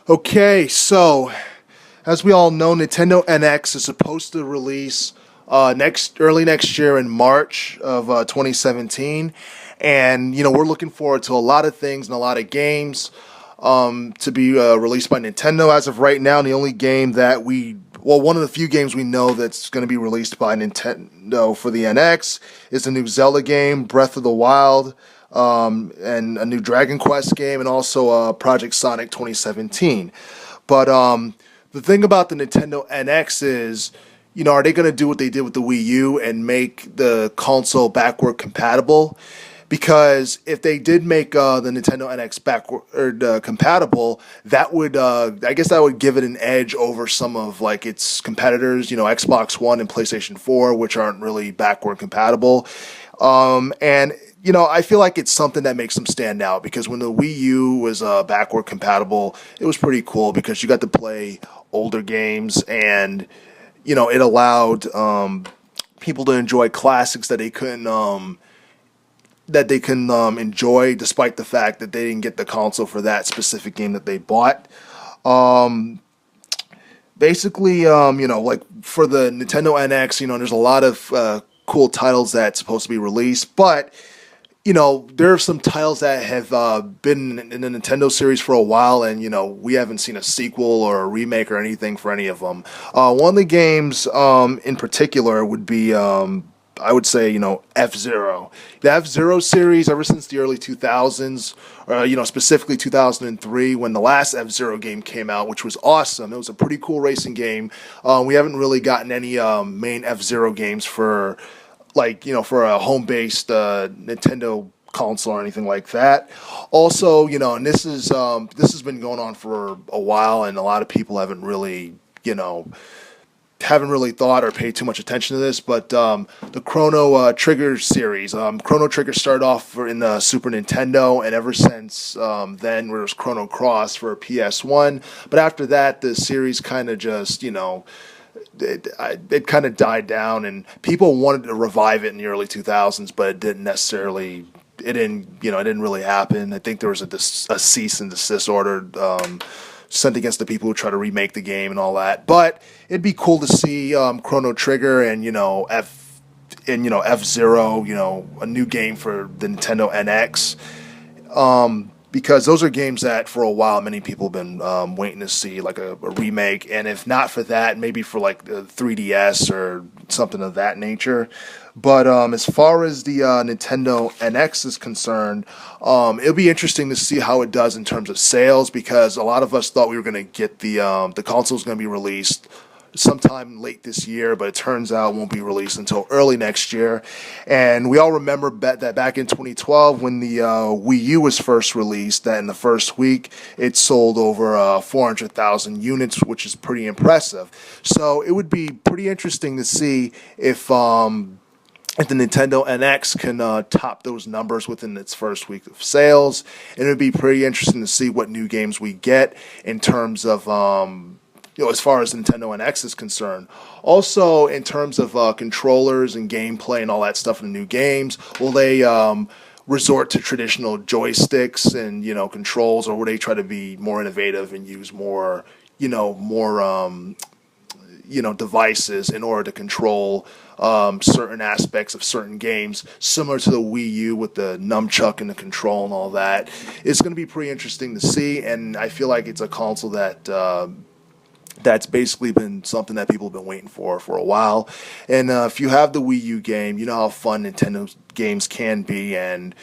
Okay, so as we all know, Nintendo NX is supposed to release early next year in March of 2017, and we're looking forward to a lot of things and a lot of games to be released by Nintendo. As of right now, the only game that one of the few games we know that's going to be released by Nintendo for the NX is the new Zelda game, Breath of the Wild, and a new Dragon Quest game, and also Project Sonic 2017. But the thing about the Nintendo NX is, are they going to do what they did with the Wii U and make the console backward compatible? Because if they did make the Nintendo NX backward compatible, that would, I guess, that would give it an edge over some of like its competitors, Xbox One and PlayStation 4, which aren't really backward compatible. And I feel like it's something that makes them stand out because when the Wii U was backward compatible, it was pretty cool because you got to play older games and it allowed people to enjoy classics that they couldn't enjoy despite the fact that they didn't get the console for that specific game that they bought. Basically, like for the Nintendo NX, there's a lot of cool titles that's supposed to be released, but there are some titles that have been in the Nintendo series for a while, and we haven't seen a sequel or a remake or anything for any of them. One of the games in particular would be, I would say, F-Zero. The F-Zero series, ever since the early 2000s, specifically 2003, when the last F-Zero game came out, which was awesome. It was a pretty cool racing game. We haven't really gotten any main F-Zero games for for a home-based Nintendo console or anything like that. Also, and this has been going on for a while, and a lot of people haven't really thought or paid too much attention to this, but the Chrono Trigger series. Chrono Trigger started off in the Super Nintendo, and ever since then, there was Chrono Cross for PS1. But after that, the series kind of just, it kind of died down, and people wanted to revive it in the early 2000s, but it didn't really happen. I think there was a cease and desist order sent against the people who try to remake the game and all that. But it'd be cool to see Chrono Trigger and F-Zero, a new game for the Nintendo NX. Because those are games that for a while many people have been waiting to see, like a remake, and if not for that, maybe for like the 3DS or something of that nature. But as far as the Nintendo NX is concerned, it'll be interesting to see how it does in terms of sales, because a lot of us thought we were going to get the console was going to be released sometime late this year, but it turns out it won't be released until early next year. And we all remember that back in 2012 when the Wii U was first released, that in the first week it sold over 400,000 units, which is pretty impressive. So it would be pretty interesting to see if the Nintendo NX can top those numbers within its first week of sales. And it would be pretty interesting to see what new games we get in terms of as far as Nintendo NX is concerned. Also, in terms of controllers and gameplay and all that stuff in the new games, will they resort to traditional joysticks and controls, or will they try to be more innovative and use more devices in order to control certain aspects of certain games, similar to the Wii U with the nunchuck and the control and all that? It's going to be pretty interesting to see, and I feel like it's a console that's basically been something that people have been waiting for a while. And if you have the Wii U game, you know how fun Nintendo games can be, and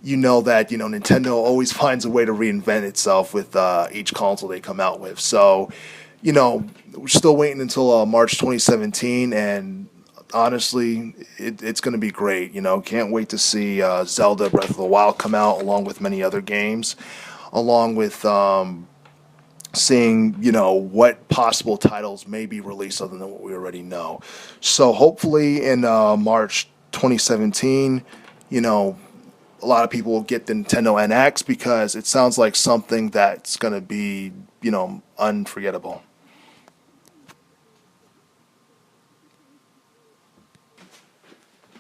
that Nintendo always finds a way to reinvent itself with each console they come out with. So we're still waiting until March 2017, and honestly, it's going to be great. Can't wait to see Zelda Breath of the Wild come out, along with many other games, along with seeing what possible titles may be released other than what we already know. So hopefully in March 2017, a lot of people will get the Nintendo NX, because it sounds like something that's going to be unforgettable.